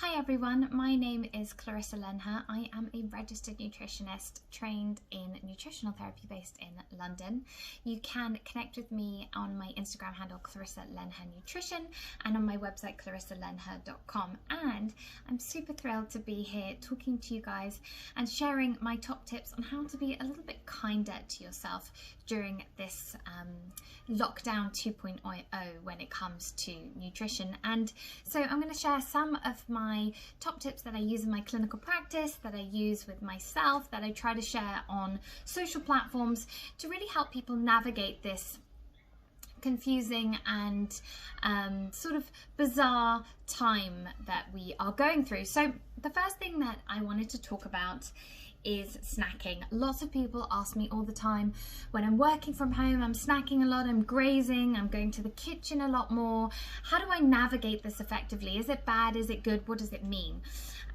Hi everyone, my name is Clarissa Lenher. I am a registered nutritionist trained in nutritional therapy based in London. You can connect with me on my Instagram handle Clarissa Lenher Nutrition and on my website clarissalenher.com. And I'm super thrilled to be here talking to you guys and sharing my top tips on how to be a little bit kinder to yourself during this lockdown 2.0 when it comes to nutrition. And so I'm going to share some of my top tips that I use in my clinical practice, that I use with myself, that I try to share on social platforms to really help people navigate this confusing and sort of bizarre time that we are going through. So the first thing that I wanted to talk about is snacking. Lots of people ask me all the time, when I'm working from home, I'm snacking a lot, I'm grazing, I'm going to the kitchen a lot more. How do I navigate this effectively? Is it bad? Is it good? What does it mean?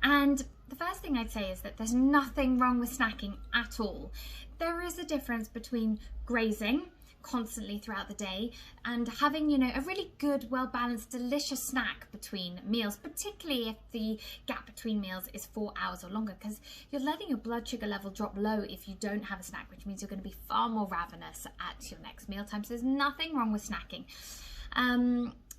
And the first thing I'd say is that there's nothing wrong with snacking at all. There is a difference between grazing constantly throughout the day and having, a really good, well-balanced, delicious snack between meals, particularly if the gap between meals is 4 hours or longer, because you're letting your blood sugar level drop low if you don't have a snack, which means you're going to be far more ravenous at your next mealtime. So there's nothing wrong with snacking.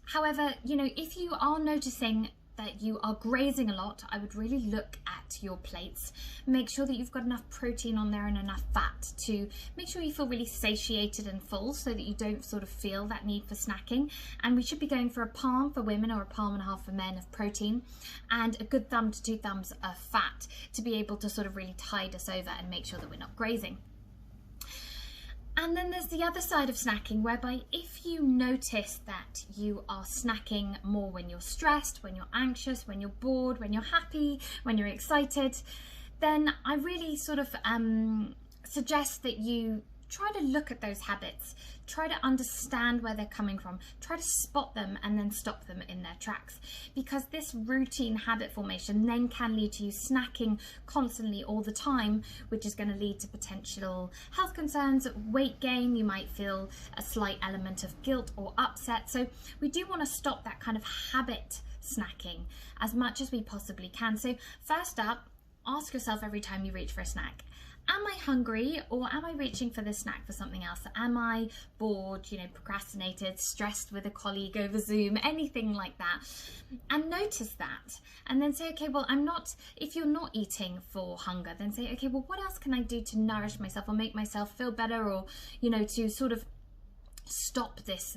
However, if you are noticing that you are grazing a lot, I would really look at your plates. Make sure that you've got enough protein on there and enough fat to make sure you feel really satiated and full, so that you don't sort of feel that need for snacking. And we should be going for a palm for women or a palm and a half for men of protein, and a good thumb to 2 thumbs of fat to be able to sort of really tide us over and make sure that we're not grazing. And then there's the other side of snacking, whereby if you notice that you are snacking more when you're stressed, when you're anxious, when you're bored, when you're happy, when you're excited, then I really sort of suggest that you try to look at those habits, try to understand where they're coming from, try to spot them and then stop them in their tracks. Because this routine habit formation then can lead to you snacking constantly all the time, which is going to lead to potential health concerns, weight gain. You might feel a slight element of guilt or upset. So we do want to stop that kind of habit snacking as much as we possibly can. So first up, ask yourself every time you reach for a snack, am I hungry, or am I reaching for this snack for something else? Am I bored, procrastinated, stressed with a colleague over Zoom, anything like that? And notice that. And then say, okay, well, if you're not eating for hunger, then say, okay, well, what else can I do to nourish myself or make myself feel better, or, to sort of stop this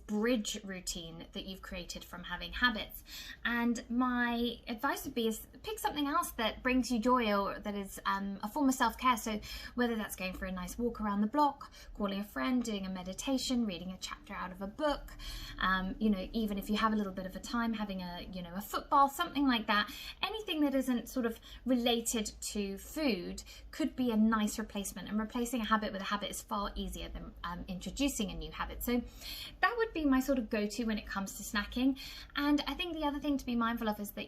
bridge routine that you've created from having habits. And my advice would be is pick something else that brings you joy, or that is a form of self-care. So whether that's going for a nice walk around the block, calling a friend, doing a meditation, reading a chapter out of a book, even if you have a little bit of a time, having a football, something like that. Anything that isn't sort of related to food could be a nice replacement, and replacing a habit with a habit is far easier than introducing a new habit. So that would be my sort of go-to when it comes to snacking. And I think the other thing to be mindful of is that,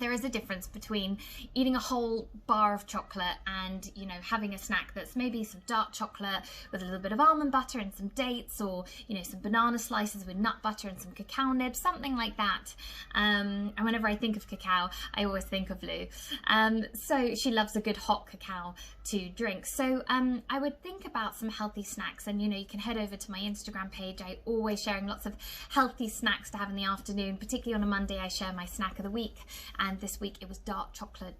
there is a difference between eating a whole bar of chocolate and, having a snack that's maybe some dark chocolate with a little bit of almond butter and some dates, or, some banana slices with nut butter and some cacao nibs, something like that. And whenever I think of cacao, I always think of Lou. So she loves a good hot cacao to drink. So I would think about some healthy snacks, and, you can head over to my Instagram page. I always sharing lots of healthy snacks to have in the afternoon. Particularly on a Monday, I share my snack of the week. And this week it was dark chocolate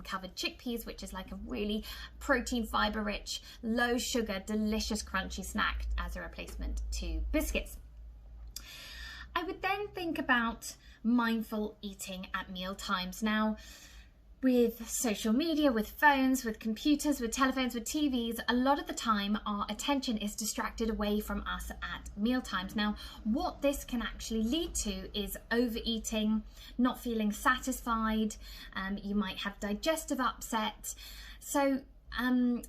covered chickpeas, which is like a really protein, fiber rich, low sugar, delicious, crunchy snack as a replacement to biscuits. I would then think about mindful eating at meal times. Now, with social media, with phones, with computers, with telephones, with TVs, a lot of the time our attention is distracted away from us at meal times. Now, what this can actually lead to is overeating, not feeling satisfied. You might have digestive upset. So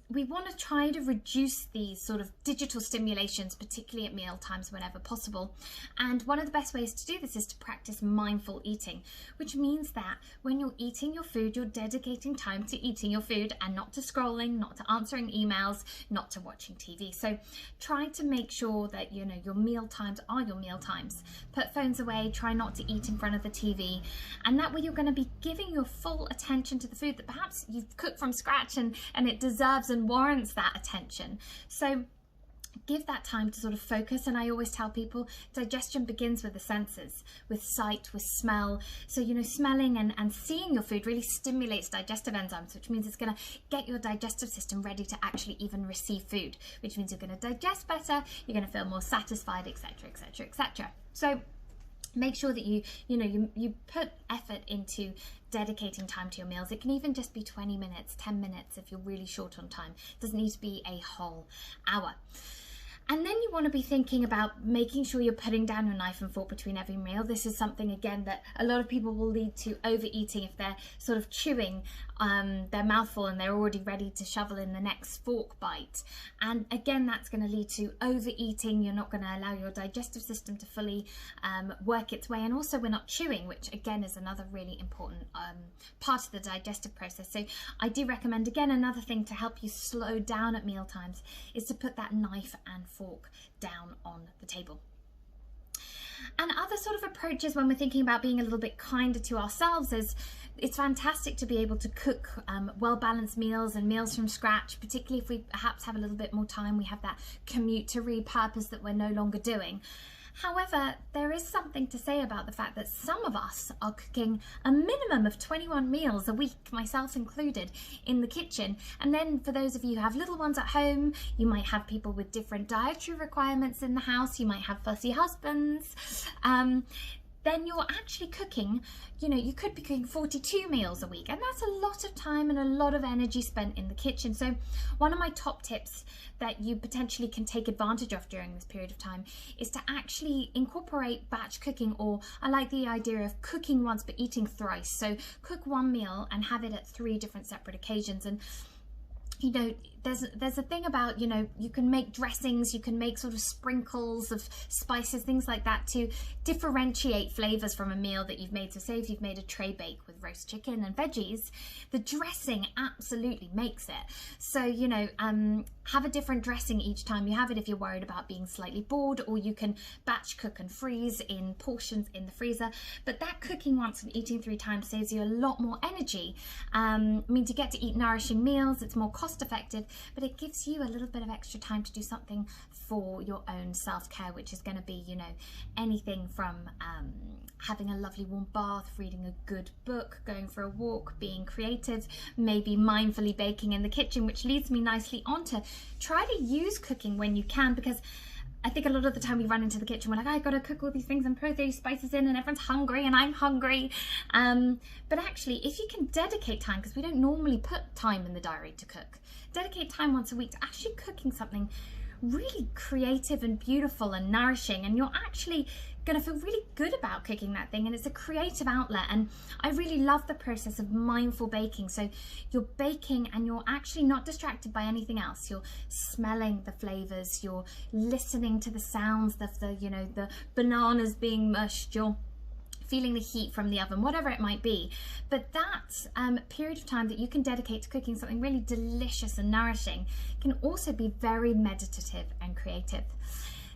we want to try to reduce these sort of digital stimulations, particularly at meal times whenever possible. And one of the best ways to do this is to practice mindful eating, which means that when you're eating your food, you're dedicating time to eating your food and not to scrolling, not to answering emails, not to watching TV. So try to make sure that, you know, your meal times are your meal times. Put phones away, try not to eat in front of the TV, and that way you're going to be giving your full attention to the food that perhaps you've cooked from scratch and it deserves and warrants that attention. So give that time to sort of focus. And I always tell people digestion begins with the senses, with sight, with smell. So, you know, smelling and seeing your food really stimulates digestive enzymes, which means it's going to get your digestive system ready to actually even receive food, which means you're going to digest better, you're going to feel more satisfied, etc., etc., etc. So make sure that you put effort into dedicating time to your meals. It can even just be 20 minutes, 10 minutes if you're really short on time. It doesn't need to be a whole hour. And then you want to be thinking about making sure you're putting down your knife and fork between every meal. This is something, again, that a lot of people will lead to overeating if they're sort of chewing their mouthful and they're already ready to shovel in the next fork bite. And again, that's going to lead to overeating. You're not going to allow your digestive system to fully work its way. And also we're not chewing, which again is another really important part of the digestive process. So I do recommend, again, another thing to help you slow down at meal times is to put that knife and fork down on the table. And other sort of approaches when we're thinking about being a little bit kinder to ourselves is it's fantastic to be able to cook well-balanced meals and meals from scratch, particularly if we perhaps have a little bit more time, we have that commute to repurpose that we're no longer doing. However, there is something to say about the fact that some of us are cooking a minimum of 21 meals a week, myself included, in the kitchen. And then for those of you who have little ones at home, you might have people with different dietary requirements in the house, you might have fussy husbands. Then you're actually cooking, you know, you could be cooking 42 meals a week, and that's a lot of time and a lot of energy spent in the kitchen. So one of my top tips that you potentially can take advantage of during this period of time is to actually incorporate batch cooking, or I like the idea of cooking once but eating thrice. So cook one meal and have it at 3 different separate occasions. And you know, there's a thing about, you know, you can make dressings, you can make sort of sprinkles of spices, things like that to differentiate flavors from a meal that you've made. So say if you've made a tray bake with roast chicken and veggies, the dressing absolutely makes it. So, you know, have a different dressing each time you have it if you're worried about being slightly bored, or you can batch cook and freeze in portions in the freezer. But that cooking once and eating 3 times saves you a lot more energy. Means you get to eat nourishing meals, it's more cost effective, but it gives you a little bit of extra time to do something for your own self-care, which is going to be, you know, anything from having a lovely warm bath, reading a good book, going for a walk, being creative, maybe mindfully baking in the kitchen, which leads me nicely on to try to use cooking when you can, because I think a lot of the time we run into the kitchen, we're like, I gotta cook all these things and put these spices in, and everyone's hungry and I'm hungry. But actually, if you can dedicate time, because we don't normally put time in the diary to cook, dedicate time once a week to actually cooking something really creative and beautiful and nourishing, and you're actually going to feel really good about cooking that thing, and it's a creative outlet. And I really love the process of mindful baking. So you're baking and you're actually not distracted by anything else. You're smelling the flavors, you're listening to the sounds of the, you know, the bananas being mushed, you're feeling the heat from the oven, whatever it might be. But that period of time that you can dedicate to cooking something really delicious and nourishing can also be very meditative and creative.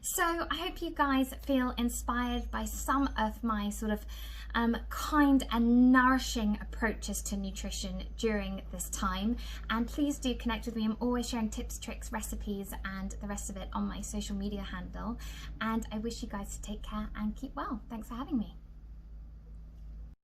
So I hope you guys feel inspired by some of my sort of kind and nourishing approaches to nutrition during this time. And please do connect with me. I'm always sharing tips, tricks, recipes, and the rest of it on my social media handle. And I wish you guys to take care and keep well. Thanks for having me.